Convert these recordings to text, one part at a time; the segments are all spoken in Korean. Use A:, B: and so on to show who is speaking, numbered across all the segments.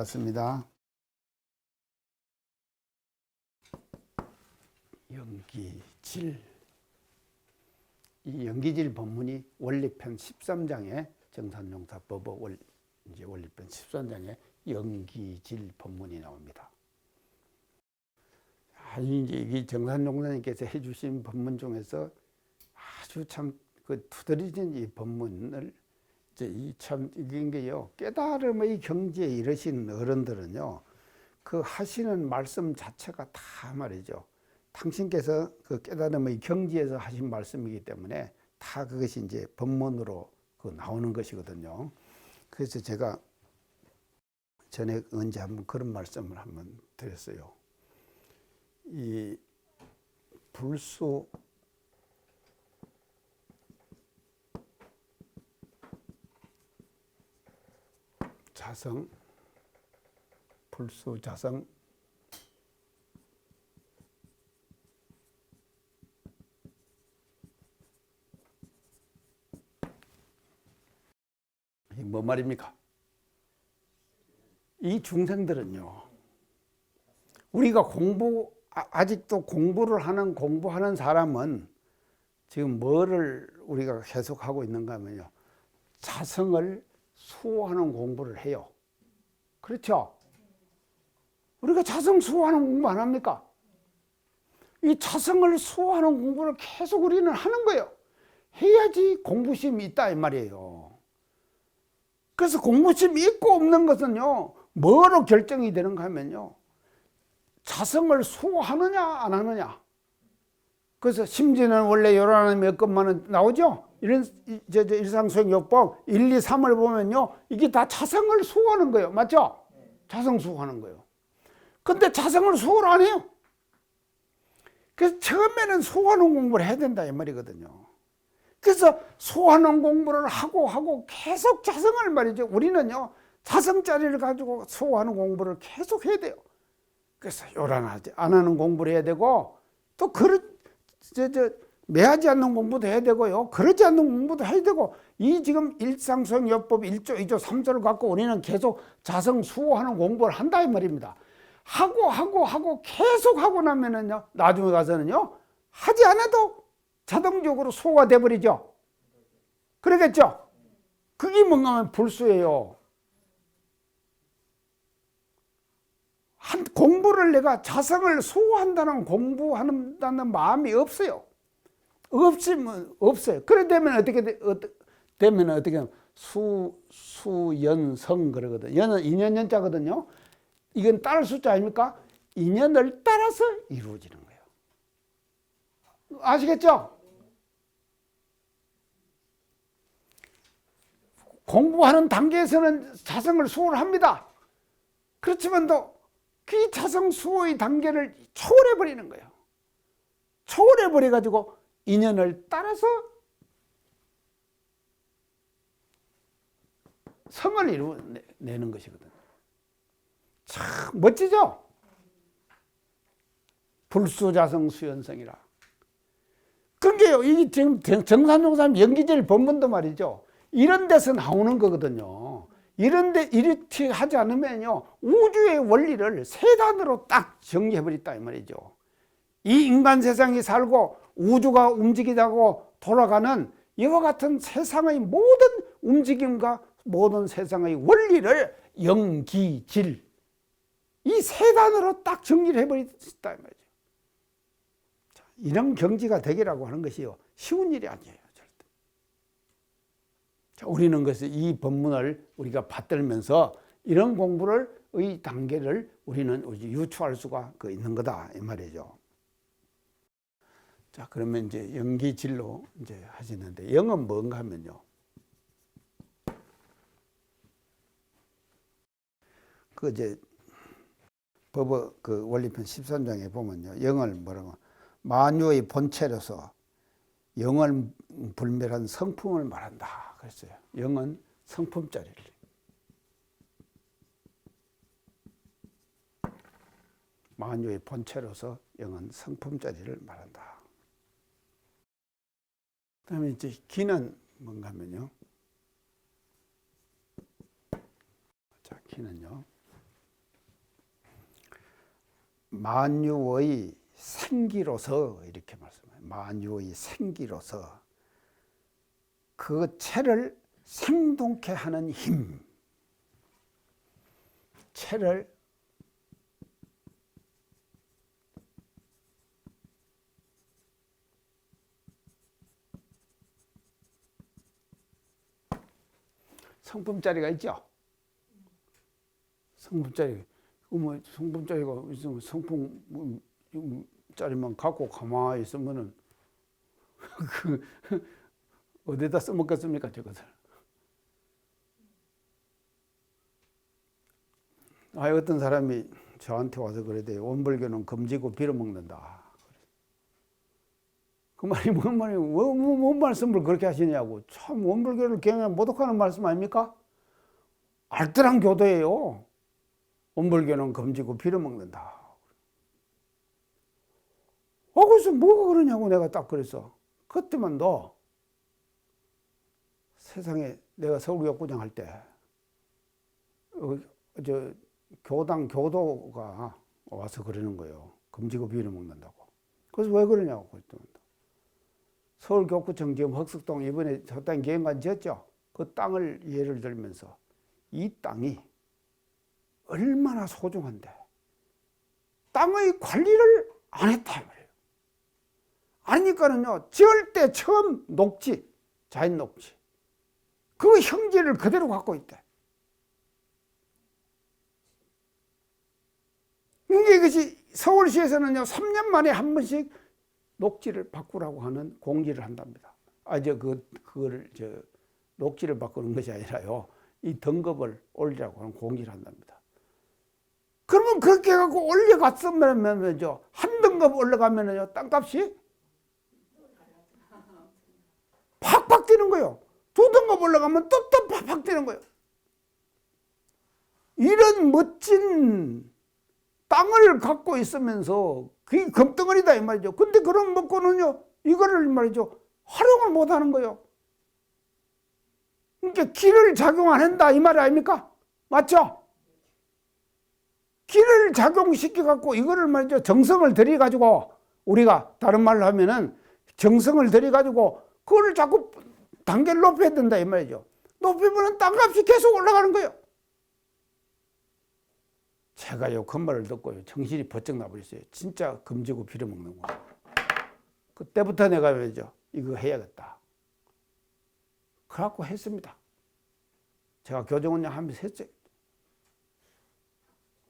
A: 반갑습니다. 연기질. 이 연기질 법문이 원리편 13장에 정산용사법의 이제 원리편 13장에 연기질 법문이 나옵니다. 이제 이 정산용사님께서 해주신 법문 중에서 아주 참 그 두드러진 이 법문을 이제 이긴 게요, 깨달음의 경지에 이르신 어른들은요, 그 하시는 말씀 자체가 다 말이죠, 당신께서 그 깨달음의 경지에서 하신 말씀이기 때문에 다 그것이 이제 법문으로 그 나오는 것이거든요. 그래서 제가 전에 언제 한번 그런 말씀을 한번 드렸어요. 이 불수 자성, 불수자성, 이게 뭐 말입니까? 이 중생들은요, 우리가 아직도 공부하는 사람은 지금 뭐를 우리가 계속하고 있는가 하면요, 자성을 수호하는 공부를 해요. 그렇죠? 우리가 자성 수호하는 공부 안 합니까? 이 자성을 수호하는 공부를 계속 우리는 하는 거예요. 해야지 공부심이 있다 이 말이에요. 그래서 공부심이 있고 없는 것은요, 뭐로 결정이 되는가 하면요, 자성을 수호하느냐 안 하느냐. 그래서 심지는 원래 요란함이 몇 것만은 나오죠. 이런 일상수행요법 1, 2, 3을 보면요, 이게 다 자성을 수호하는 거예요. 맞죠? 자성 수호하는 거예요. 근데 자성을 수호를 안 해요. 그래서 처음에는 수호하는 공부를 해야 된다 이 말이거든요. 그래서 수호하는 공부를 하고 계속 자성을 말이죠, 우리는요 자성자리를 가지고 수호하는 공부를 계속 해야 돼요. 그래서 요란하지 안 하는 공부를 해야 되고, 또 매하지 않는 공부도 해야 되고요, 그러지 않는 공부도 해야 되고, 이 지금 일상수행요법 1조, 2조, 3조를 갖고 우리는 계속 자성 수호하는 공부를 한다 이 말입니다. 하고 계속 하고 나면은요, 나중에 가서는요, 하지 않아도 자동적으로 수호가 돼버리죠. 그러겠죠? 그게 뭔가 하면 불수예요. 공부를 내가 자성을 수호한다는 공부한다는 마음이 없어요. 없으면 없어요. 그래 되면 어떻게 되면 수연성 그러거든. 연은 인연 연자거든요. 이건 따를 숫자 아닙니까? 인연을 따라서 이루어지는 거예요. 아시겠죠? 공부하는 단계에서는 자성을 수호를 합니다. 그렇지만 또 그 자성 수호의 단계를 초월해버리는 거예요. 초월해버려가지고 인연을 따라서 성을 이루어내는 것이거든요. 참 멋지죠? 불수자성 수연성이라. 그게요, 이게 지금 정산용사님 연기질 법문도 말이죠, 이런 데서 나오는 거거든요. 이런데 이렇게 하지 않으면요, 우주의 원리를 세단으로 딱 정리해버렸다 이 말이죠. 이 인간 세상이 살고 우주가 움직이자고 돌아가는 이와 같은 세상의 모든 움직임과 모든 세상의 원리를 연기질, 이 세단으로 딱 정리를 해버렸다 이 말이죠. 이런 경지가 되기라고 하는 것이요, 쉬운 일이 아니에요. 자, 우리는 그래서 이 법문을 우리가 받들면서 이런 공부의 단계를 우리는 유추할 수가 있는 거다 이 말이죠. 자, 그러면 이제 연기질로 이제 하시는데, 영은 뭔가 하면요, 그 이제 법의 그 원리편 13장에 보면요, 영을 뭐라고, 만유의 본체로서 영을 불멸한 성품을 말한다 그랬어요. 영은 성품자리를, 만유의 본체로서 영은 성품자리를 말한다. 그 다음에 이제 기는 뭔가 하면요, 자, 기는요, 만유의 생기로서 이렇게 말씀해요. 만유의 생기로서 그 체를 생동케 하는 힘, 체를 성품짜리가 있죠. 성품짜리, 뭐 성품짜리가 있으면 성품짜리만 갖고 가만히 있으면은 그 어디다 써먹겠습니까, 저것을? 어떤 사람이 저한테 와서 그러대요. 원불교는 금지고 빌어먹는다. 그 말이 뭔 말이에요? 뭔 말씀을 그렇게 하시냐고. 참 원불교를 경외 모독하는 말씀 아닙니까? 알뜰한 교도예요. 원불교는 금지고 빌어먹는다. 그래서 뭐가 그러냐고 내가 딱 그랬어. 그때만 너 세상에 내가 서울교구장 할 때 교당 교도가 와서 그러는 거예요. 금지고 빌어먹는다고. 그래서 왜 그러냐고. 서울교구청 지금 흑석동 이번에 저 땅 계획관 지었죠. 그 땅을 예를 들면서 이 땅이 얼마나 소중한데 땅의 관리를 안 했다 말이에요. 아니까는요, 지을 때 처음 녹지, 자연 녹지, 그 형질을 그대로 갖고 있대. 이것이 서울시에서는요, 3년 만에 한 번씩 녹지를 바꾸라고 하는 공지를 한답니다. 녹지를 바꾸는 것이 아니라요, 이 등급을 올리라고 하는 공지를 한답니다. 그러면 그렇게 해갖고 올려갔으면요, 한 등급 올라가면은요, 땅값이 팍팍 뛰는 거예요. 2등급 올라가면 또 팍팍 뛰는 거예요. 이런 멋진 땅을 갖고 있으면서 그게 금덩어리다 이 말이죠. 근데 그런 먹고는요, 이거를 말이죠, 활용을 못 하는 거예요. 그러니까 기를 작용 안 한다 이 말 아닙니까? 맞죠? 기를 작용시켜 갖고 이거를 말이죠, 정성을 들여 가지고, 우리가 다른 말로 하면은 정성을 들여 가지고 그거를 자꾸 단계를 높여야 된다 이 말이죠. 높이면 땅값이 계속 올라가는 거예요. 제가요, 그 말을 듣고요, 정신이 번쩍 나버렸어요. 진짜 금지고 빌어먹는 거. 그때부터 내가 왜죠, 이거 해야겠다. 그래갖고 했습니다. 제가 교정원장 하면서 했어요.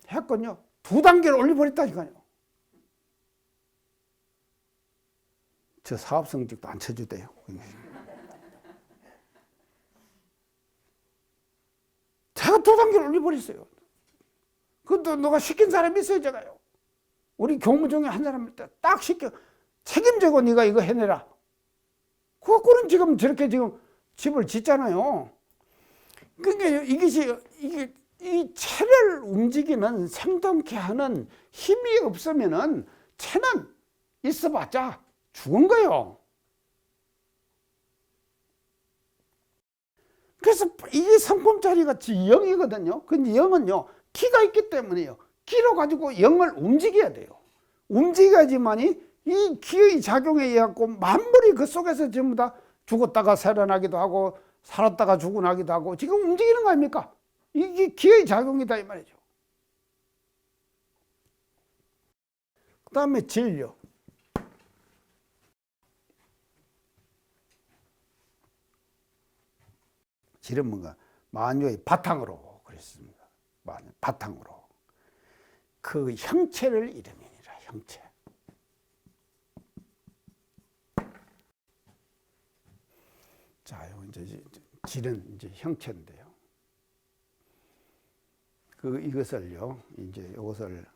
A: 했거든요. 2단계를 올려버렸다니까요. 저 사업성직도 안 쳐주대요. 제가 2단계를 올려버렸어요. 그것도 누가 시킨 사람이 있어요, 제가요. 우리 교무 중에 한 사람을 딱 시켜, 책임지고 네가 이거 해내라. 그거는 지금 저렇게 지금 집을 짓잖아요. 그러니까 이게 이 체를 움직이는 생동케 하는 힘이 없으면은 체는 있어봤자 죽은 거예요. 그래서 이게 성품짜리가 0이거든요. 근데 0은요, 기가 있기 때문에요. 기로 가지고 0을 움직여야 돼요. 움직여야지만이 이 기의 작용에 의해 갖고 만물이 그 속에서 전부 다 죽었다가 살아나기도 하고 살았다가 죽어나기도 하고 지금 움직이는 거 아닙니까? 이게 기의 작용이다 이 말이죠. 그 다음에 진료. 질은 뭔가 만유의 바탕으로 그랬습니다. 바탕으로 그 형체를 이름이니라. 형체. 자, 이제 질은 이제 형체인데요. 이것을요, 이제 이것을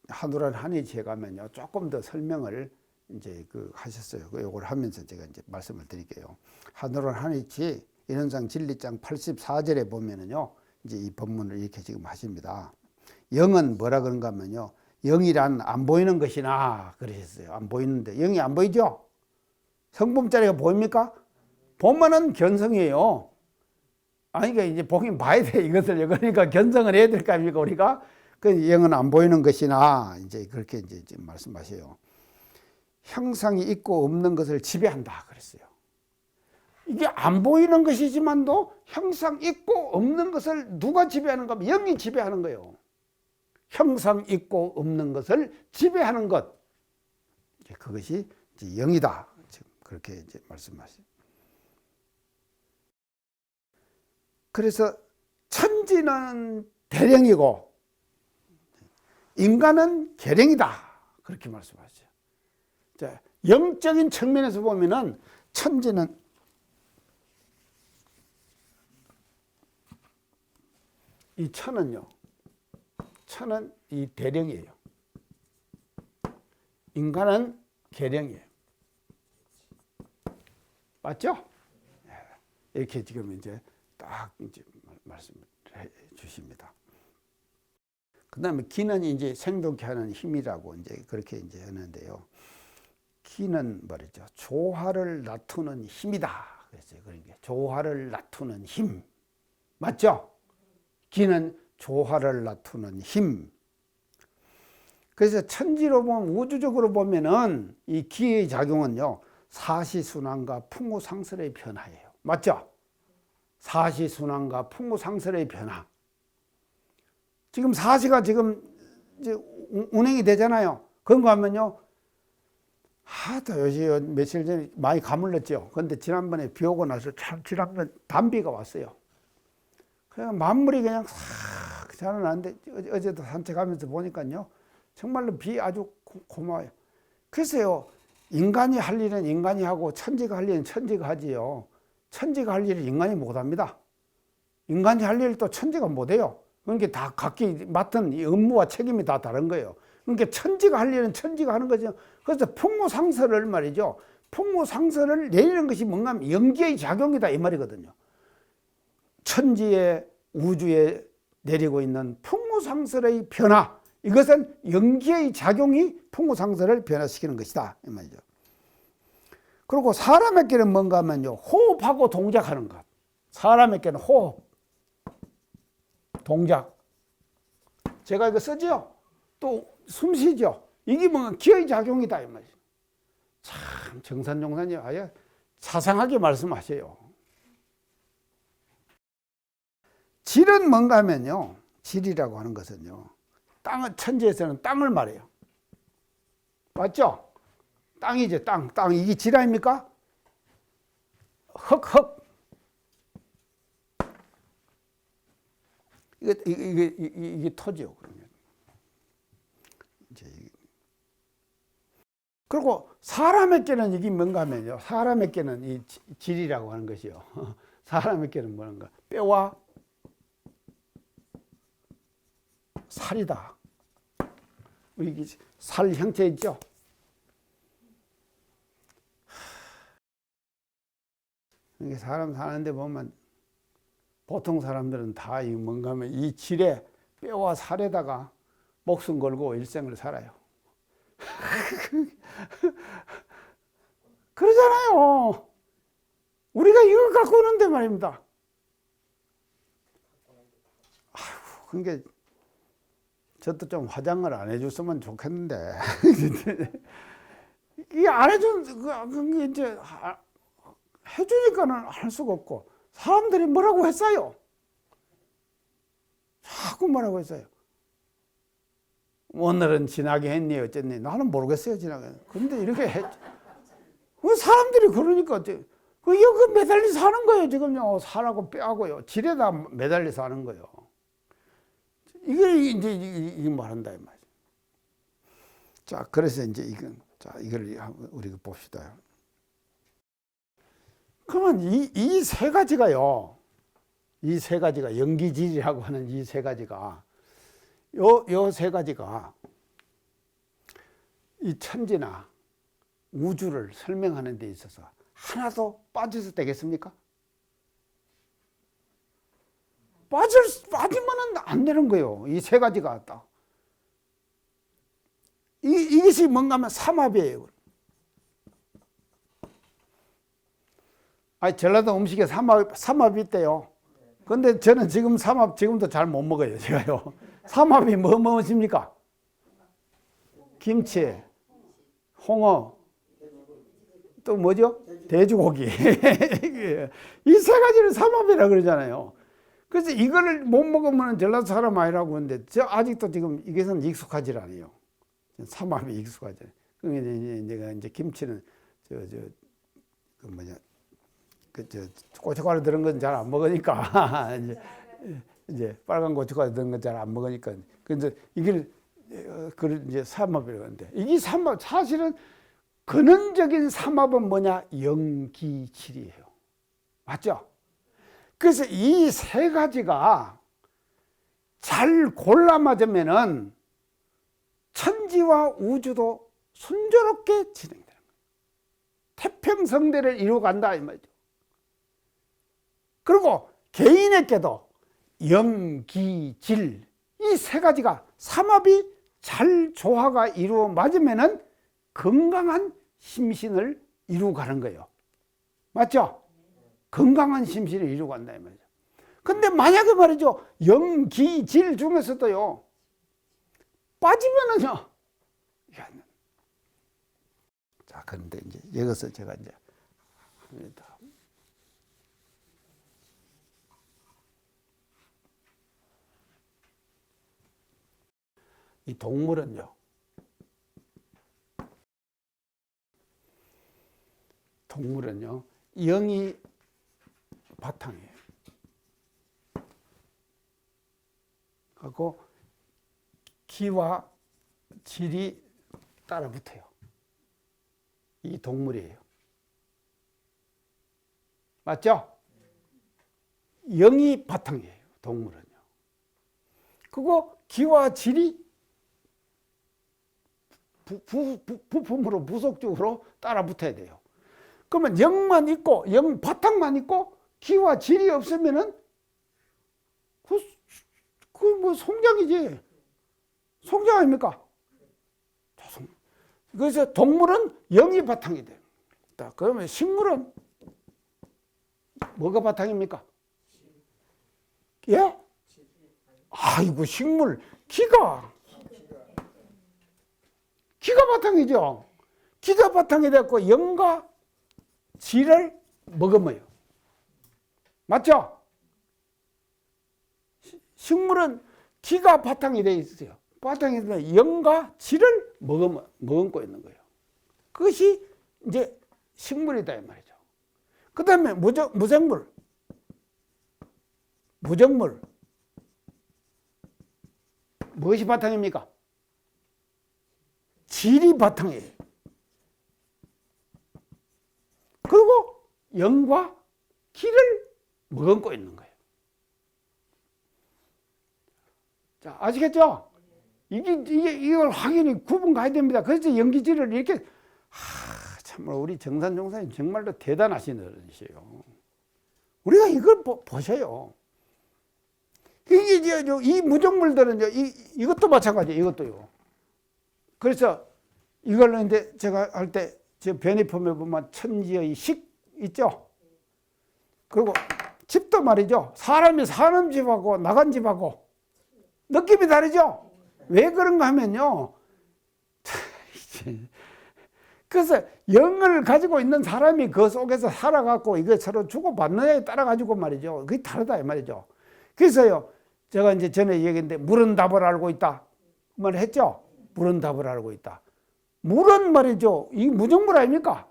A: 한우란 한의치에 가면요, 조금 더 설명을 이제 하셨어요. 이걸 하면서 제가 이제 말씀을 드릴게요. 한우란 한의치 인원상 진리장 84절에 보면은요, 이제 이 법문을 이렇게 지금 하십니다. 영은 뭐라 그런가 하면요, 영이란 안 보이는 것이나 그러셨어요. 안 보이는데, 영이 안 보이죠? 성품짜리가 보입니까? 보면은 견성이에요. 아니, 그러니까 이제 보긴 봐야 돼, 이것을. 그러니까 견성을 해야 될 거 아닙니까, 우리가? 그 영은 안 보이는 것이나 이제 그렇게 이제 말씀하세요. 형상이 있고 없는 것을 지배한다 그랬어요. 이게 안 보이는 것이지만도 형상 있고 없는 것을 누가 지배하는가 하면 영이 지배하는 거예요. 형상 있고 없는 것을 지배하는 것. 그것이 이제 영이다. 그렇게 이제 말씀하세요. 그래서 천지는 대령이고 인간은 계령이다. 그렇게 말씀하죠. 자, 영적인 측면에서 보면은 천지는 이 천은요. 천은 이 대령이에요. 인간은 계령이에요. 맞죠? 이렇게 지금 이제 딱 이제 말씀을 해 주십니다. 그 다음에 기는 이제 생동케 하는 힘이라고 이제 그렇게 이제 하는데요. 기는 말이죠. 조화를 낮추는 힘이다. 그랬어요. 그러니까 조화를 낮추는 힘. 맞죠? 기는 조화를 낮추는 힘. 그래서 천지로 보면 우주적으로 보면은 이 기의 작용은요. 사시순환과 풍후상설의 변화예요. 맞죠? 사시순환과 풍후상설의 변화. 지금 사시가 지금 이제 운행이 되잖아요. 그런가 하면요. 요즘 며칠 전에 많이 가물렀죠. 그런데 지난번에 비 오고 나서 참 지난번 단비가 왔어요. 그냥 만물이 그냥 싹 자라나는데 어제도 산책하면서 보니까요. 정말로 비 아주 고마워요. 그래서요. 인간이 할 일은 인간이 하고 천지가 할 일은 천지가 하지요. 천지가 할 일을 인간이 못합니다. 인간이 할 일을 또 천지가 못해요. 그러니까 다 각기 맡은 이 업무와 책임이 다 다른 거예요. 그러니까 천지가 할 일은 천지가 하는 거죠. 그래서 풍무상설을 말이죠. 풍무상설을 내리는 것이 뭔가 하면 영기의 작용이다 이 말이거든요. 천지에 우주에 내리고 있는 풍무상설의 변화, 이것은 영기의 작용이 풍무상설을 변화시키는 것이다 이 말이죠. 그리고 사람에게는 뭔가 하면요. 호흡하고 동작하는 것. 사람에게는 호흡, 동작. 제가 이거 쓰죠? 또 숨 쉬죠? 이게 뭔가 기의 작용이다 이 말이죠. 참 정산용산이 아예 자상하게 말씀하세요. 질은 뭔가 하면요. 질이라고 하는 것은요. 땅은 천지에서는 땅을 말해요. 맞죠? 땅이죠. 땅. 이게 질 아닙니까? 흙. 이게 토지요. 그러면. 그리고 사람에게는 이게 뭔가 하면요. 사람에게는 이 질이라고 하는 것이요. 사람에게는 뭔가 뼈와 살이다. 이게 살 형태 있죠? 이게 사람 사는데 보면 보통 사람들은 다 이 뭔가 하면 이 질에 뼈와 살에다가 목숨 걸고 일생을 살아요. 그러잖아요. 우리가 이걸 갖고 오는데 말입니다. 아휴, 그러니까 저도 좀 화장을 안 해줬으면 좋겠는데 이게 안 해준 그게 이제 해주니까는 할 수가 없고 사람들이 뭐라고 했어요. 자꾸 뭐라고 했어요. 오늘은 지나게 했니 어쨌니 나는 모르겠어요 지나게. 근데 이렇게 사람들이 그러니까 여기 매달려 사는 거예요 지금요. 살하고 뼈하고요 질에다 매달려 사는 거예요. 이걸 이제 이 말한다 이 말이죠. 자 그래서 이제 이걸 우리가 봅시다. 그러면 이 세 가지가요. 이 세 가지가 영기질이라고 하는 이 세 가지가 요 세 가지가 이 천지나 우주를 설명하는 데 있어서 하나도 빠져서 되겠습니까? 빠지면은 안 되는 거예요. 이 세 가지가 딱. 이것이 뭔가 하면 삼합이에요. 전라도 음식에 삼합이 있대요. 근데 저는 지금 삼합 지금도 잘 못 먹어요. 제가요. 삼합이 뭐십니까? 김치, 홍어, 또 뭐죠? 돼지고기. 이 세 가지를 삼합이라 그러잖아요. 그래서 이거를 못 먹으면 전라도 사람 아니라고 하는데 저 아직도 지금 이게선 익숙하지 않아요. 삼합이 익숙하지 않아요. 그러니까 이제 김치는 그 뭐냐 고춧가루 들은 건 잘 안 먹으니까 이제 빨간 고춧가루 들은 건 잘 안 먹으니까 근데 이게 그 이제 삼합이라고 하는데 이게 삼합 사실은 근원적인 삼합은 뭐냐? 영기질이에요. 맞죠? 그래서 이 세 가지가 잘 골라 맞으면은 천지와 우주도 순조롭게 진행되는 거예요. 태평성대를 이루어간다 이 말이죠. 그리고 개인에게도 영기질 이 세 가지가 삼합이 잘 조화가 이루어 맞으면은 건강한 심신을 이루어가는 거예요. 맞죠? 건강한 심신을 이루어간다 이 말이죠. 근데 만약에 말이죠 영기질 중에서도요 빠지면은요 자 그런데 이제 여기서 제가 이제 합니다. 이 동물은요 영이 바탕이에요. 하고 기와 질이 따라 붙어요. 이 동물이에요. 맞죠? 영이 바탕이에요. 동물은요. 그리고 기와 질이 부품으로 부속적으로 따라 붙어야 돼요. 그러면 영만 있고 영 바탕만 있고 기와 질이 없으면은 그 뭐 송장이지. 송장 아닙니까? 그래서 동물은 영이 바탕이 돼요. 그러면 식물은 뭐가 바탕입니까? 예? 아이고 식물 기가 바탕이죠. 기가 바탕이 됐고 영과 질을 먹으며요. 맞죠? 식물은 기가 바탕이 되어 있어요. 바탕이 되면 영과 질을 머금고 있는 거예요. 그것이 이제 식물이다 이 말이죠. 그 다음에 무생물. 무엇이 바탕입니까? 질이 바탕이에요. 그리고 영과 기를 머금고 있는 거예요. 자, 아시겠죠? 이걸 확연히 구분 가야 됩니다. 그래서 영기질을 이렇게, 참으로 우리 정산종사님 정말로 대단하신 어른이세요. 우리가 이걸 보셔요. 이 무정물들은 이것도 마찬가지예요. 이것도요. 그래서 이걸 이제 제가 할 때 저 변희품에 보면 천지의 식 있죠. 그리고 집도 말이죠. 사람이 사는 집하고 나간 집하고 느낌이 다르죠. 왜 그런가 하면요. 그래서 영을 가지고 있는 사람이 그 속에서 살아갖고 이거 서로 주고받느냐에 따라 가지고 말이죠. 그게 다르다 이 말이죠. 그래서요. 제가 이제 전에 얘기했는데 물은 답을 알고 있다. 그 말 했죠. 물은 답을 알고 있다. 물은 말이죠. 이 무정물 아닙니까?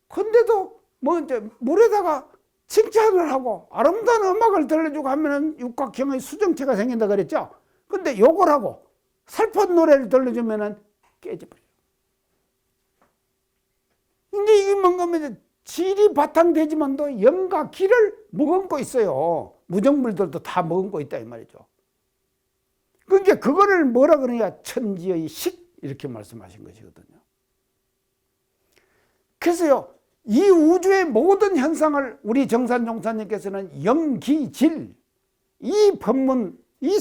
A: 근데도 뭐 이제 물에다가 칭찬을 하고 아름다운 음악을 들려주고 하면은 육각형의 수정체가 생긴다 그랬죠. 근데 욕을 하고 슬픈 노래를 들려주면은 깨져버려요. 근데 이게 뭔가 하면 질이 바탕되지만도 영과 기를 머금고 있어요. 무정물들도 다 머금고 있다 이 말이죠. 그러니까 그거를 뭐라 그러냐 천지의 식 이렇게 말씀하신 것이거든요. 그래서요 이 우주의 모든 현상을 우리 정산종사님께서는 영기질 이 법문 이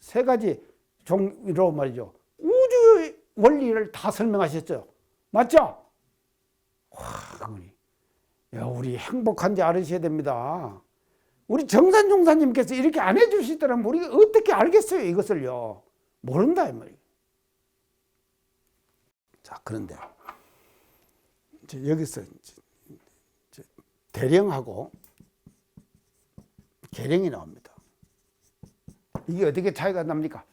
A: 세 가지 종으로 말이죠 우주의 원리를 다 설명하셨죠. 맞죠? 와, 우리 행복한지 알으셔야 됩니다. 우리 정산 종사님께서 이렇게 안 해주시더라면 우리가 어떻게 알겠어요, 이것을요. 모른다 이 말이에요. 자, 그런데 이제 여기서 이제 대령하고 계령이 나옵니다. 이게 어떻게 차이가 납니까?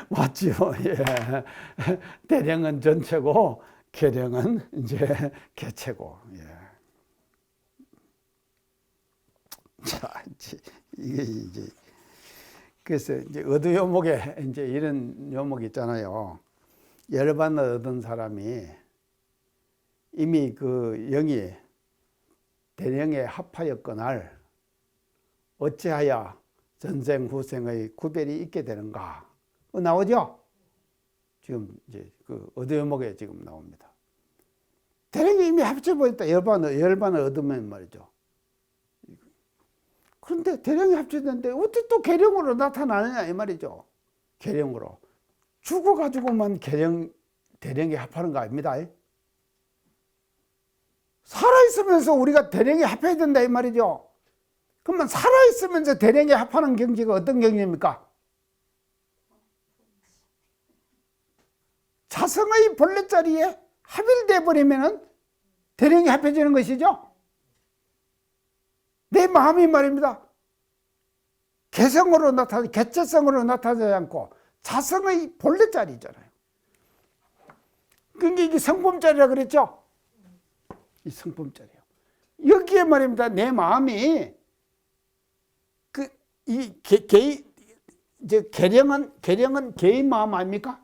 A: 맞지요. 예. 대령은 전체고 계령은 이제 개체고. 예. 자, 이게 이제 그래서 이제 어두요목에 이제 이런 요목이 있잖아요. 열반을 얻은 사람이 이미 그 영이 대령에 합하였거날 어찌하여 전생 후생의 구별이 있게 되는가? 나오죠? 지금 이제 그 어두요목에 지금 나옵니다. 대령이 이미 합쳐버렸다. 열반을 얻으면 말이죠. 그런데 대령이 합쳐졌는데 어떻게 또 계령으로 나타나느냐 이 말이죠. 계령으로. 죽어가지고만 대령에 합하는 거 아닙니다. 살아있으면서 우리가 대령에 합해야 된다 이 말이죠. 그러면 살아있으면서 대령에 합하는 경지가 어떤 경지입니까? 자성의 본래 자리에 합일돼 버리면은 대령이 합해지는 것이죠. 내 마음이 말입니다. 개성으로 개체성으로 나타나지 않고 자성의 본래 자리잖아요. 그게 이게 성품자리라 그랬죠? 이 성품자리요. 여기에 말입니다. 내 마음이 계령은 개인 마음 아닙니까?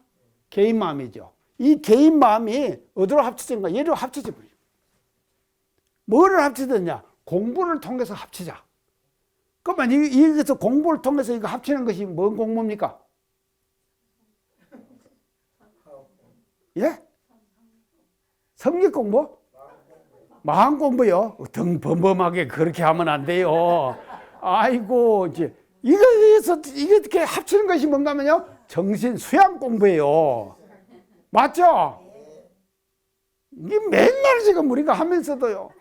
A: 개인 마음이죠. 이 개인 마음이 어디로 합쳐진가? 얘로 합쳐져 버려요. 뭐를 합치느냐? 공부를 통해서 합치자. 그러면 여기서 공부를 통해서 이거 합치는 것이 뭔 공부입니까? 예? 성립 공부? 마음 공부요? 등 범범하게 그렇게 하면 안 돼요. 아이고, 이제, 이게 어떻게 합치는 것이 뭔가 하면요? 정신 수양 공부예요. 맞죠? 이게 맨날 지금 우리가 하면서도요.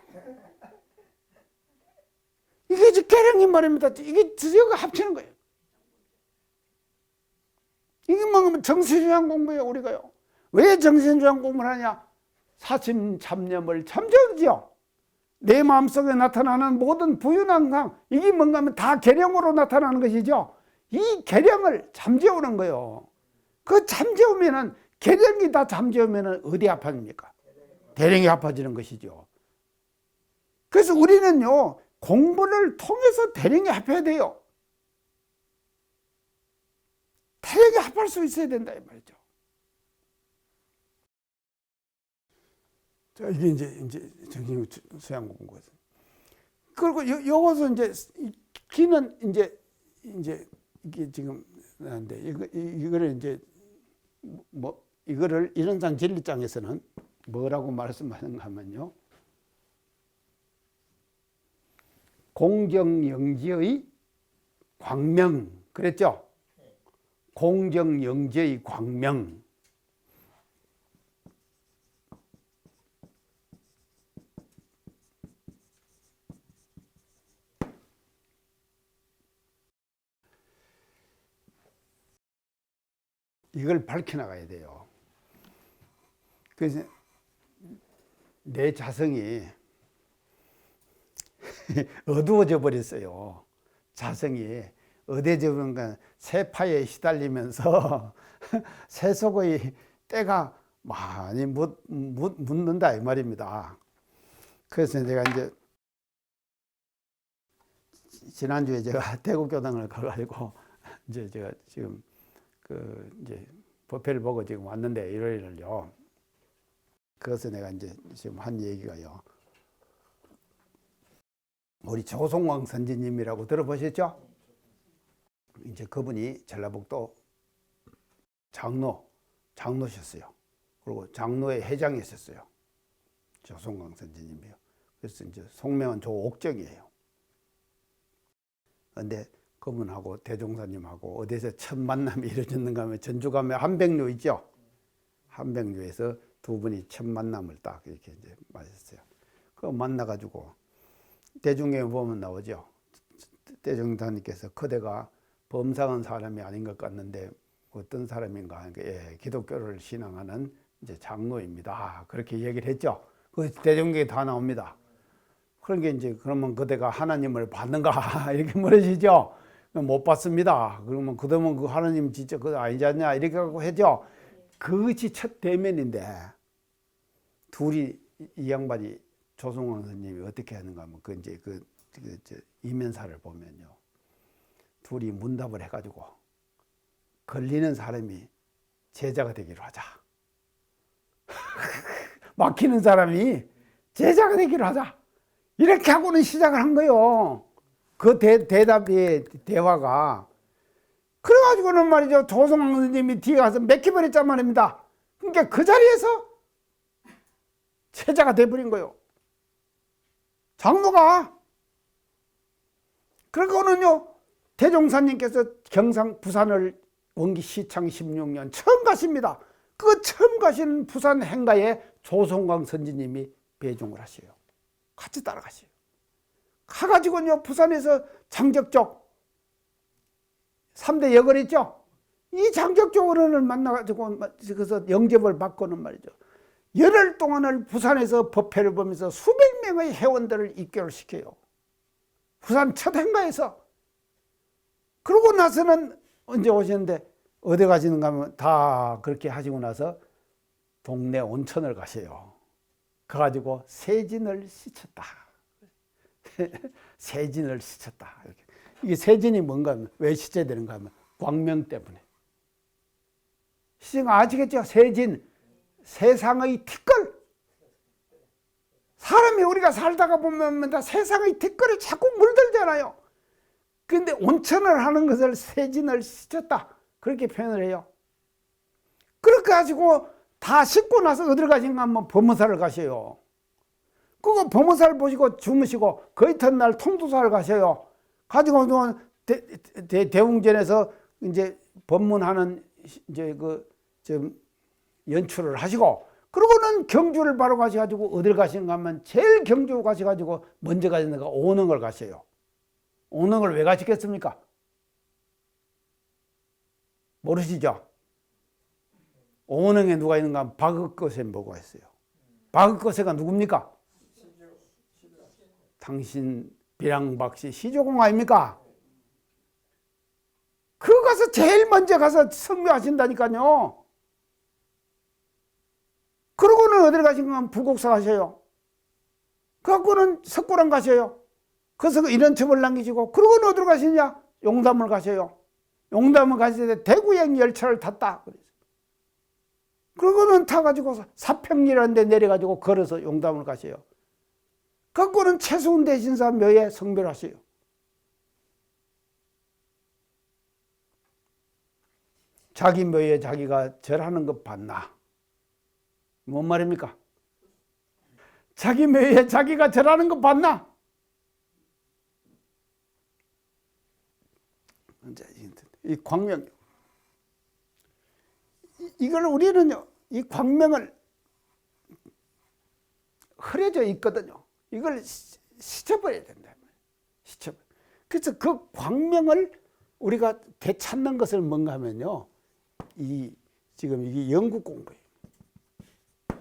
A: 이게 이제 계령이 말입니다. 이게 드디어 합치는 거예요. 이게 뭐냐면 정신수양 공부예요, 우리가요. 왜 정신수양 공부를 하냐? 사심참념을 참저지요. 내 마음속에 나타나는 모든 부윤항상 이게 뭔가 하면 다 계령으로 나타나는 것이죠. 이 계령을 잠재우는 거예요. 그 잠재우면은 계령이 다 잠재우면은 어디 합합니까? 대령이 합해지는 것이죠. 그래서 우리는요 공부를 통해서 대령이 합해야 돼요. 대령이 합할 수 있어야 된다 이 말이죠. 자, 이게 이제 정신 수양 공부거든. 그리고 요것은 이제 기는 이제 이게 지금 나는데 이거를 이제 뭐 이거를 이론상 진리장에서는 뭐라고 말씀하는가 하면요. 공정영지의 광명 그랬죠? 공정영지의 광명. 이걸 밝혀나가야 돼요. 그래서 내 자성이 어두워져 버렸어요. 자성이 어두워져 버린가 세파에 시달리면서 세속의 때가 많이 묻는다 이 말입니다. 그래서 제가 이제 지난주에 제가 대구교당을 가가지고 이제 제가 지금 이제 법회를 보고 지금 왔는데 일요일을요. 그래서 내가 이제 지금 한 얘기가요. 우리 조송왕 선지님이라고 들어보셨죠? 이제 그분이 전라북도 장로셨어요. 그리고 장로의 회장이셨어요. 조송왕 선지님이요. 그래서 이제 속명은 조옥정이에요. 그런데 그분하고 대종사님하고 어디서 첫 만남이 이루어졌는가 하면 전주 가면 한백로 있죠. 한백로에서 두 분이 첫 만남을 딱 이렇게 이제 맞았어요. 그 만나가지고 대중에 보면 나오죠. 대중단님께서 그대가 범상한 사람이 아닌 것 같는데 어떤 사람인가? 예, 기독교를 신앙하는 이제 장로입니다. 그렇게 얘기를 했죠. 그 대중에 다 나옵니다. 그러니까 이제 그러면 그대가 하나님을 받는가 이렇게 물으시죠. 못 받습니다. 그러면 그러면 그 하나님 진짜 그거 아니지 않냐 이렇게 하고 했죠. 그것이 첫 대면인데 둘이 이 양반이 조성원 선생님이 어떻게 하는가 하면 그 이제 그 이면사를 보면요. 둘이 문답을 해가지고 걸리는 사람이 제자가 되기로 하자. 막히는 사람이 제자가 되기로 하자. 이렇게 하고는 시작을 한 거예요. 그 대답의 대화가. 그래가지고는 말이죠. 조성왕 선생님이 뒤에 가서 맥혀버렸단 말입니다. 그러니까 그 자리에서 제자가 돼버린 거예요. 장로가. 그러고는요. 대종사님께서 경상 부산을 원기시창 16년 처음 가십니다. 그 처음 가시는 부산 행가에 조성광 선지님이 배종을 하셔요. 같이 따라가셔요. 가가지고요 부산에서 장적족 3대 역을 있죠. 이 장적족 어른을 만나가지고 그래서 영접을 받고는 말이죠. 열흘 동안을 부산에서 법회를 보면서 수백 명의 회원들을 입교를 시켜요. 부산 첫 행가에서. 그러고 나서는 언제 오셨는데 어디 가시는가 하면 다 그렇게 하시고 나서 동네 온천을 가셔요. 가가지고 세진을 씻었다. 세진을 씻었다. 이렇게. 이게 세진이 뭔가 하면 왜 씻어야 되는가 하면 광명 때문에. 시청 아시겠죠? 세진. 세상의 티끌. 사람이 우리가 살다가 보면 다 세상의 티끌에 자꾸 물들잖아요. 그런데 온천을 하는 것을 세진을 씻었다. 그렇게 표현을 해요. 그렇게 가지고 다 씻고 나서 어디를 가신가 하면 범어사를 가셔요. 그거 범어사를 보시고 주무시고 그 이튿날 통도사를 가셔요. 가지고 대웅전에서 이제 법문하는 이제 좀 연출을 하시고 그러고는 경주를 바로 가셔가지고 어딜 가시는가 하면 제일 경주 가셔가지고 먼저 가시는 데가 오능을 가셔요. 오능을 왜 가시겠습니까? 모르시죠? 오능에 누가 있는가 하면 박흑거세 뭐가 있어요. 박흑거세가 누굽니까? 당신 비랑박씨 시조공 아닙니까? 그거 가서 제일 먼저 가서 성묘하신다니까요. 그러고는 어딜 가신가 하면 부곡사 가셔요. 그래갖고는 석고랑 가셔요. 그래서 이런 첩을 남기시고 그러고는 어디로 가시냐? 용담을 가셔요. 용담을 가실 때 대구행 열차를 탔다. 그러고는 타가지고 사평리라는 데 내려가지고 걸어서 용담을 가셔요. 그거는 최수훈 대신사 묘에 성묘를 하셔요. 자기 묘에 자기가 절하는 것 봤나? 뭔 말입니까? 자기 묘에 자기가 절하는 것 봤나? 이 광명, 이걸 우리는요, 이 광명을 흐려져 있거든요. 이걸 씻어버려야 된다. 씻어버려. 그래서 그 광명을 우리가 되찾는 것을 뭔가 하면요, 지금 이게 연구 공부예요.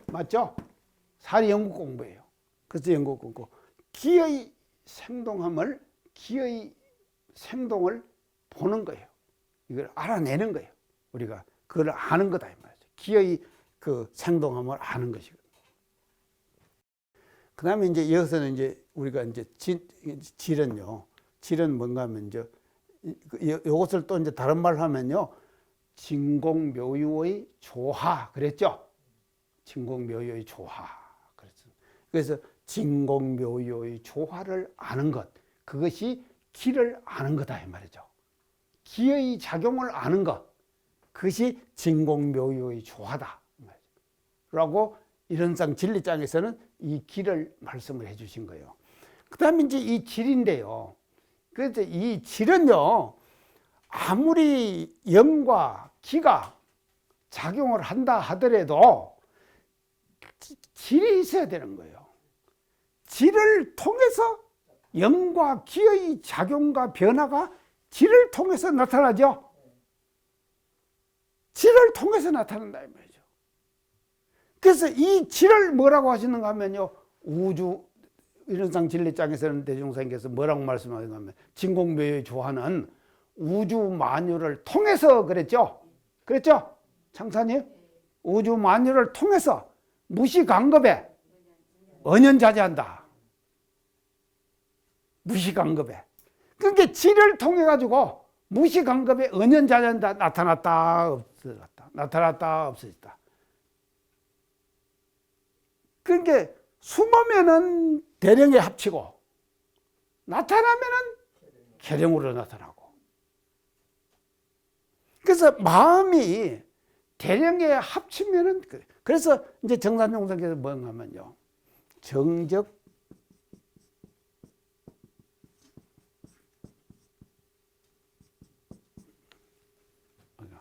A: 맞죠? 살이 연구 공부예요. 그래서 연구 공부. 기의 생동함을, 기의 생동을 보는 거예요. 이걸 알아내는 거예요. 우리가 그걸 아는 거다 이 말이죠. 기의 그 생동함을 아는 것이거든요. 그 다음에 이제 여기서는 이제 우리가 이제 질은요. 질은 뭔가 하면 이제 요것을 또 이제 다른 말로 하면요. 진공묘유의 조화 그랬죠. 진공묘유의 조화. 그래서 진공묘유의 조화를 아는 것. 그것이 기를 아는 거다 이 말이죠. 기의 작용을 아는 것. 그것이 진공묘유의 조화다. 라고 이런상 진리장에서는 이 기를 말씀을 해 주신 거예요. 그 다음에 이제 이 질인데요. 그래서 이 질은요, 아무리 영과 기가 작용을 한다 하더라도 질이 있어야 되는 거예요. 질을 통해서 영과 기의 작용과 변화가 질을 통해서 나타나죠. 질을 통해서 나타난다 이 말이죠. 그래서 이 질을 뭐라고 하시는가 하면요, 우주 이론상 진리장에서는 대종사님께서 뭐라고 말씀하시는가 하면 진공묘의 조화는 우주 만유를 통해서 그랬죠. 그랬죠? 창사님? 우주 만유를 통해서 무시간겁에 언연자재한다. 무시간겁에. 그러니까 질을 통해 가지고 무시간겁에 언연자재한다. 나타났다 없어졌다. 나타났다 없어졌다. 그러니까 숨으면은 대령에 합치고 나타나면은 계령으로 나타나고. 그래서 마음이 대령에 합치면은 그래서 이제 정산용사께서 뭔가 하면요, 정적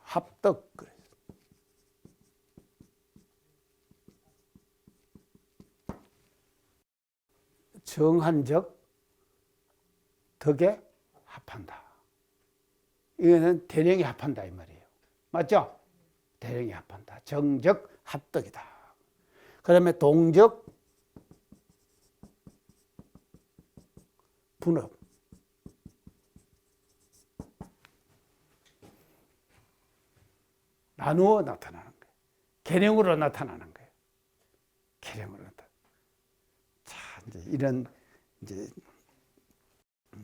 A: 합덕 그래. 정한적 덕에 합한다. 이거는 대령에 합한다 이 말이에요. 맞죠? 대령에 합한다. 정적 합덕이다. 그 다음에 동적 분업. 나누어 나타나는 거예요. 계령으로 나타나는 거예요. 계령으로 나타나. 자, 이제 이런 이제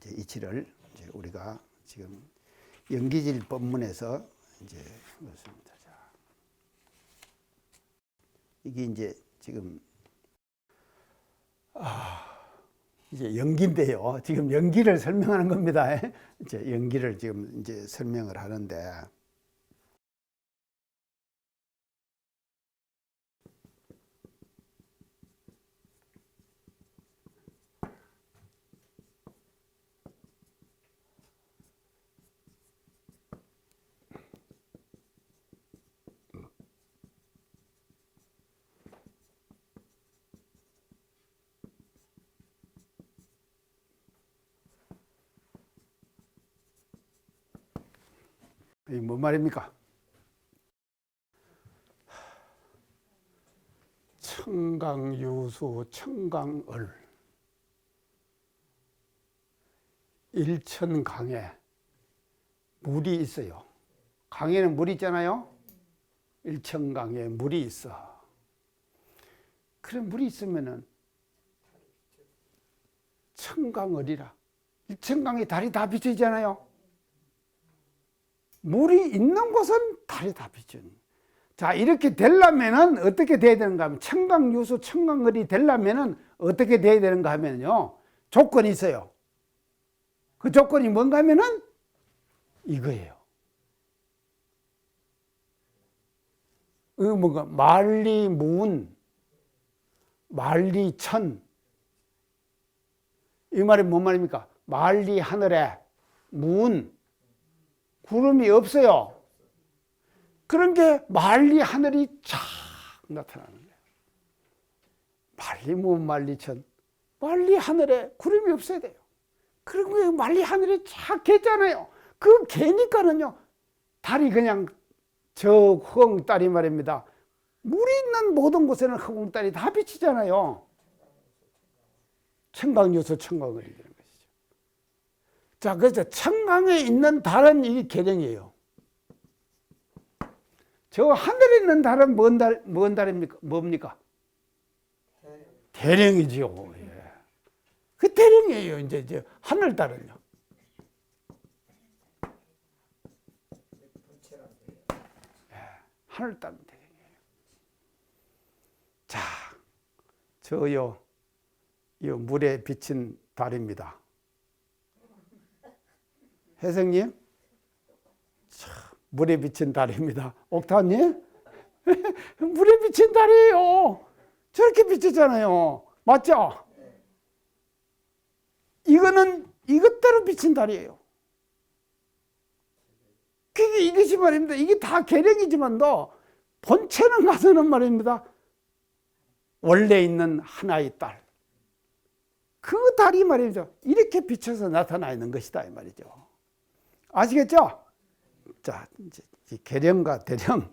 A: 이치를 이제 우리가 지금 연기질 법문에서 이제 그렇습니다. 자, 이게 이제 지금 이제 연기인데요. 지금 연기를 설명하는 겁니다. 이제 연기를 지금 이제 설명을 하는데. 이게 뭔 말입니까? 청강유수 청강을 일천강에 물이 있어요. 강에는 물이 있잖아요. 일천강에 물이 있어. 그런 물이 있으면은 청강을이라. 일천강에 달이 다 비춰있잖아요. 물이 있는 곳은 달이 다 비춘. 자, 이렇게 되려면은 어떻게 돼야 되는가 하면, 청강유수 청강을이 되려면은 어떻게 돼야 되는가 하면요, 조건이 있어요. 그 조건이 뭔가 하면은 이거예요. 뭔가 만리무운, 만리천. 이 말이 뭔 말입니까? 만리 하늘에 무운 구름이 없어요. 그런 게 만리 하늘이 쫙 나타나는 거예요. 만리무운 만리천. 만리 하늘에 구름이 없어야 돼요. 그리고 만리 하늘이 쫙 개잖아요. 그 개니까는요, 달이 그냥 저 허공달이 말입니다. 물이 있는 모든 곳에는 허공달이 다 비치잖아요. 청강유수 청강을이 되는 것이죠. 자, 그래서 청강에 있는 달은 이 계령이에요. 저 하늘에 있는 달은 뭔 달입니까? 뭡니까? 대령이죠. 예. 그 대령이에요. 이제 하늘달은요. 예, 하늘달은 대령이에요. 자, 저요, 이 물에 비친 달입니다. 혜성님, 물에 비친 달입니다. 옥타님, 물에 비친 달이에요. 저렇게 비쳤잖아요. 맞죠? 이거는 이것대로 비친 달이에요. 그게 이것이 말입니다. 이게 다 계령이지만도 본체는 가서는 말입니다. 원래 있는 하나의 딸. 그 달이 말이죠. 이렇게 비춰서 나타나 있는 것이다 이 말이죠. 아시겠죠? 자, 이제 계령과 대령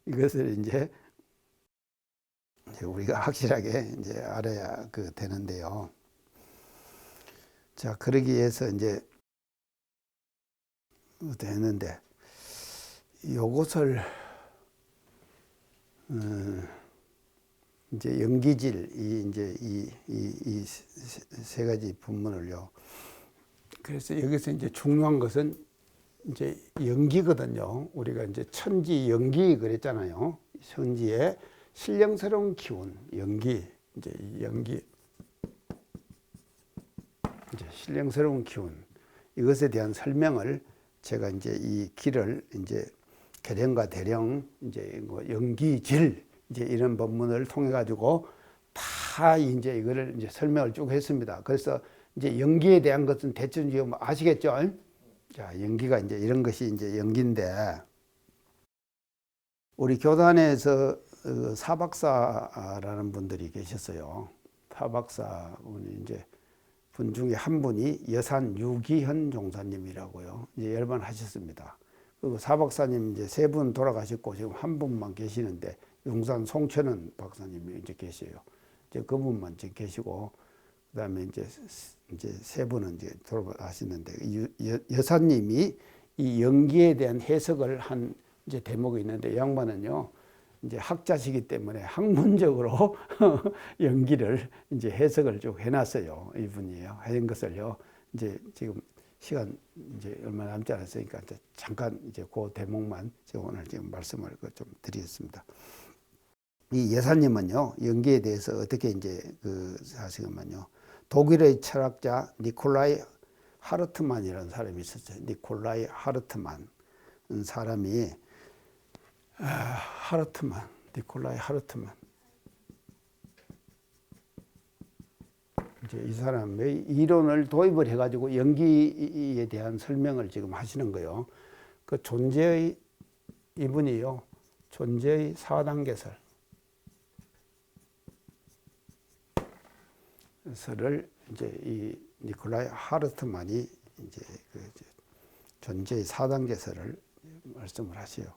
A: 이것을 이제 우리가 확실하게 이제 알아야 되는데요. 자, 그러기 위해서 이제 되는데 요것을 이제 연기질 이제 이 세 가지 분문을요. 그래서 여기서 이제 중요한 것은 이제 연기거든요. 우리가 이제 천지 연기 그랬잖아요. 천지의 신령스러운 기운, 연기, 이제 연기, 이제 신령스러운 기운 이것에 대한 설명을 제가 이제 이 길을 이제 계령과 대령, 이제 뭐 연기질 이제 이런 본문을 통해 가지고 다 이제 이거를 이제 설명을 쭉 했습니다. 그래서 이제 연기에 대한 것은 대충 지금 아시겠죠? 자, 연기가 이제 이런 것이 이제 연기인데 우리 교단에서 사박사라는 분들이 계셨어요. 사박사 분이 이제 분 중에 한 분이 여산 유기현 종사님이라고요. 이제 여러 번 하셨습니다. 그리고 사박사님 이제 세 분 돌아가셨고 지금 한 분만 계시는데 용산 송천은 박사님이 이제 계세요. 이제 그분만 이제 계시고 그다음에 이제 세 분은 이제 돌아가셨는데 여사님이 이 연기에 대한 해석을 한 이제 대목이 있는데 양반은요 이제 학자시기 때문에 학문적으로 연기를 이제 해석을 쭉 해놨어요. 이분이요 한 것을요 이제 지금 시간 이제 얼마 남지 않았으니까 이제 잠깐 이제 그 대목만 제가 오늘 지금 말씀을 좀 드리겠습니다. 이 여사님은요 연기에 대해서 어떻게 이제 하시면요 독일의 철학자 니콜라이 하르트만이라는 사람이 있었어요. 니콜라이 하르트만 사람이 니콜라이 하르트만 이제 이 사람의 이론을 도입을 해가지고 연기에 대한 설명을 지금 하시는 거예요. 그 존재의 이분이요 존재의 4단계설을 이제 이 니콜라이 하르트만이 이제 존재의 4단계설을 말씀을 하세요.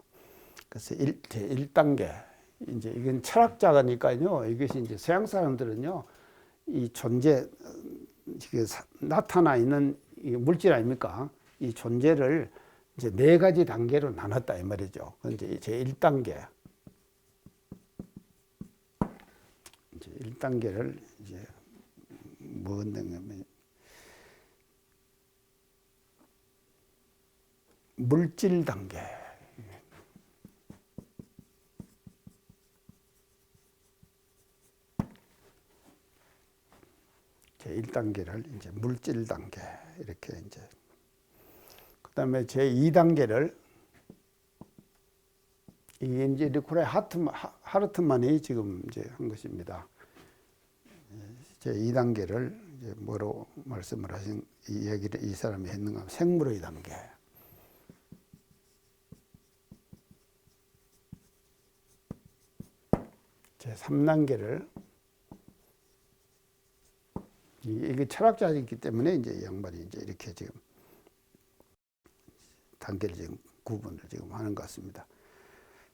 A: 그래서 제 1단계 이제 이건 철학자니까요. 이것이 이제 서양 사람들은요 이 존재 나타나 있는 물질 아닙니까? 이 존재를 이제 4가지 단계로 나눴다 이 말이죠. 이제 제 1단계 이제 1단계를 이제 뭐냐면 물질 단계. 제 1단계를 이제 물질 단계 이렇게 이제 그다음에 제 2단계를 이게 이제 니콜라이 하르트만이 지금 이제 한 것입니다. 제 2단계를 이제 뭐로 말씀을 하신 이 얘기를 이 사람이 했는가 하면 생물의 단계. 제 3단계를 이게 철학자이기 때문에 이제 양반이 이제 이렇게 지금 단계를 지금 구분을 지금 하는 것 같습니다.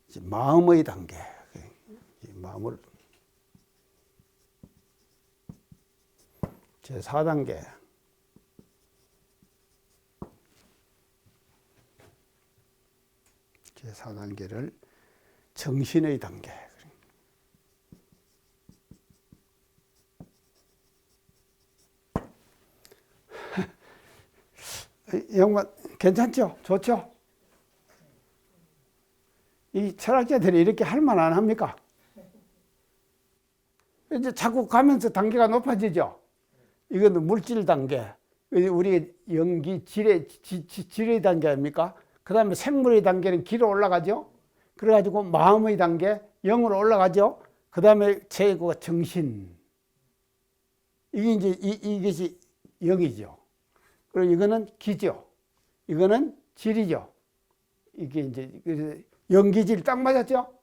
A: 이제 마음의 단계, 마음을 제 4단계 제 4단계를 정신의 단계. 양반 괜찮죠? 좋죠? 이 철학자들이 이렇게 할 만 안 합니까? 이제 자꾸 가면서 단계가 높아지죠? 이거는 물질 단계. 우리 연기 질의 단계 아닙니까? 그 다음에 생물의 단계는 기로 올라가죠? 그래가지고 마음의 단계, 영으로 올라가죠? 그 다음에 최고 정신. 이게 이제 이것이 영이죠. 그리고 이거는 기죠. 이거는 질이죠. 이게 이제 연기질 딱 맞았죠?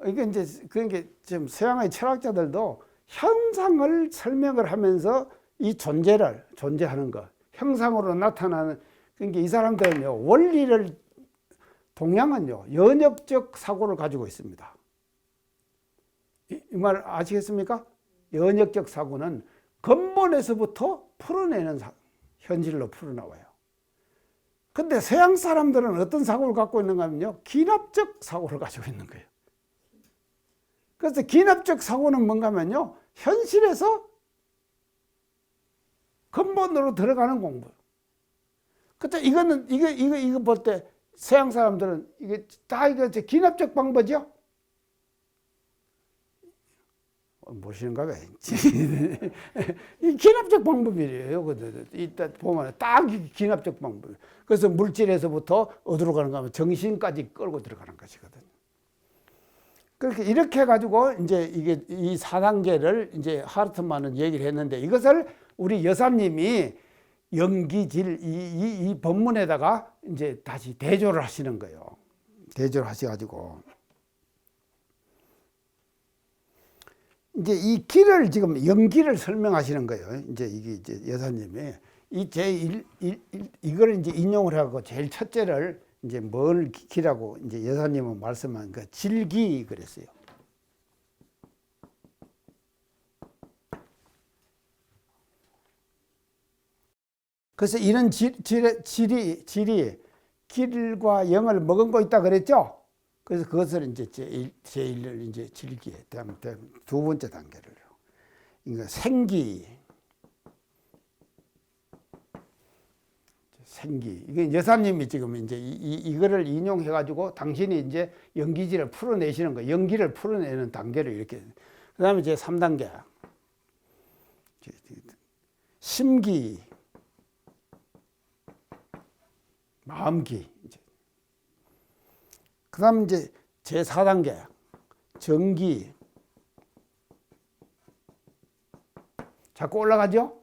A: 이게 이제 그러니까 지금 서양의 철학자들도 현상을 설명을 하면서 이 존재하는 것, 형상으로 나타나는, 그러니까 이 사람들은요, 원리를, 동양은요, 연역적 사고를 가지고 있습니다. 이 말 아시겠습니까? 연역적 사고는 근본에서부터 풀어내는 현실로 풀어나와요. 근데 서양 사람들은 어떤 사고를 갖고 있는가 하면요, 기납적 사고를 가지고 있는 거예요. 그래서 기납적 사고는 뭔가 하면요, 현실에서 근본으로 들어가는 공부. 그때 이거는, 이거 볼 때 서양 사람들은 이게 다 이거 기납적 방법이죠? 모르시는가 봐요. 이 기납적 방법이래요. 이따 보면 딱 기납적 방법. 그래서 물질에서부터 어디로 가는가 하면 정신까지 끌고 들어가는 것이거든요. 그렇게 이렇게 해가지고 이제 이게 이 4단계를 이제 하르트만은 얘기를 했는데, 이것을 우리 여사님이 연기질 이 본문에다가 이제 다시 대조를 하시는 거예요. 대조를 하셔가지고 이제 이 길을 지금 연기를 설명하시는 거예요. 이제 이게 이제 여사님이 이걸 이제 인용을 하고 제일 첫째를 이제 뭘 기라고 이제 여사님은 말씀한 그 질기 그랬어요. 그래서 이런 질이 길과 영을 머금고 있다 그랬죠. 그래서 그것을 이제 제1을 이제 질기에 대한 두 번째 단계를요. 그러니까 생기. 이게 여사님이 지금 이제 이거를 인용해 가지고 당신이 이제 연기질을 풀어내시는 거예요. 연기를 풀어내는 단계를 이렇게. 그다음에 이제 3단계. 심기. 마음기. 그 다음 이제 제4단계, 정기. 자꾸 올라가죠?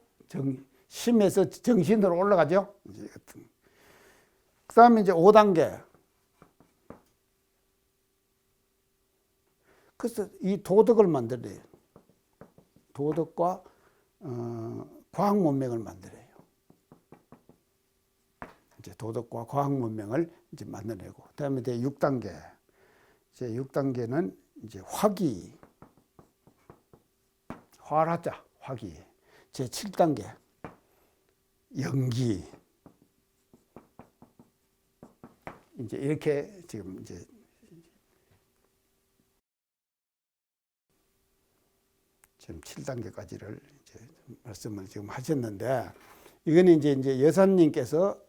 A: 심에서 정신으로 올라가죠? 그 다음에 이제 5단계. 그래서 이 도덕을 만들어요. 도덕과 과학 문명을 만들어요. 이제 도덕과 과학 문명을 이제 만들어내고, 그다음에 이제 6단계. 이제 6단계는 이제 화기, 화라자, 화기. 제 7단계 연기. 이제 이렇게 지금 이제 지금 7단계까지를 이제 말씀을 지금 하셨는데, 이거는 이제 여사님께서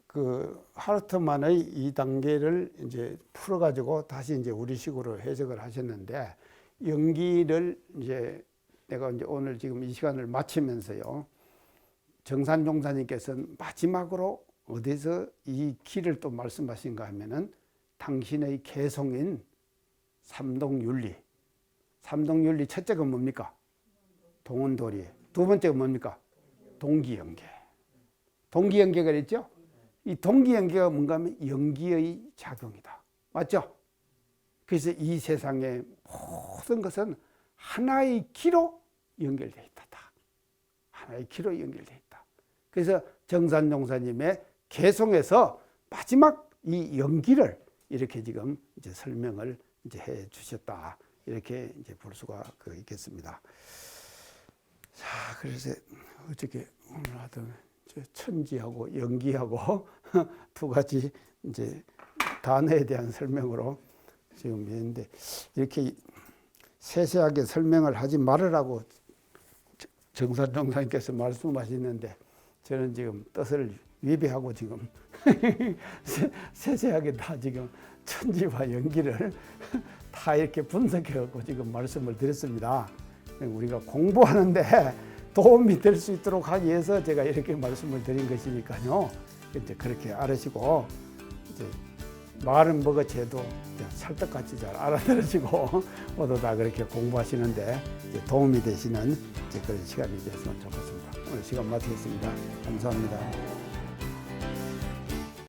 A: 그 하르트만의 2단계를 이제 풀어가지고 다시 이제 우리식으로 해석을 하셨는데, 연기를 이제 내가 이제 오늘 지금 이 시간을 마치면서요, 정산종사님께서는 마지막으로 어디서 이 길을 또 말씀하신가 하면은 당신의 개성인 삼동윤리. 삼동윤리 첫째가 뭡니까? 동원도리. 두 번째가 뭡니까? 동기연계. 동기연계가 그랬죠? 이 동기연계가 뭔가 하면 연기의 작용이다. 맞죠? 그래서 이 세상의 모든 것은 하나의 기로 연결되어 있다. 하나의 기로 연결되어 있다. 그래서 정산종사님의 개성에서 마지막 이 연기를 이렇게 지금 이제 설명을 이제 해 주셨다. 이렇게 이제 볼 수가 있겠습니다. 자, 그래서 어저께 오늘 하던 천지하고 연기하고 두 가지 이제 단어에 대한 설명으로 지금 했는데, 이렇게 세세하게 설명을 하지 말으라고 정산종사님께서 말씀하시는데, 저는 지금 뜻을 위배하고 지금 세세하게 다 지금 천지와 연기를 다 이렇게 분석해갖고 지금 말씀을 드렸습니다. 우리가 공부하는데 도움이 될 수 있도록 하기 위해서 제가 이렇게 말씀을 드린 것이니까요. 이제 그렇게 알으시고, 이제 말은 먹어채도 찰떡같이 잘 알아들으시고 모두 다 그렇게 공부하시는데 이제 도움이 되시는 이제 그런 시간이 됐으면 좋겠습니다. 오늘 시간 마치겠습니다. 감사합니다.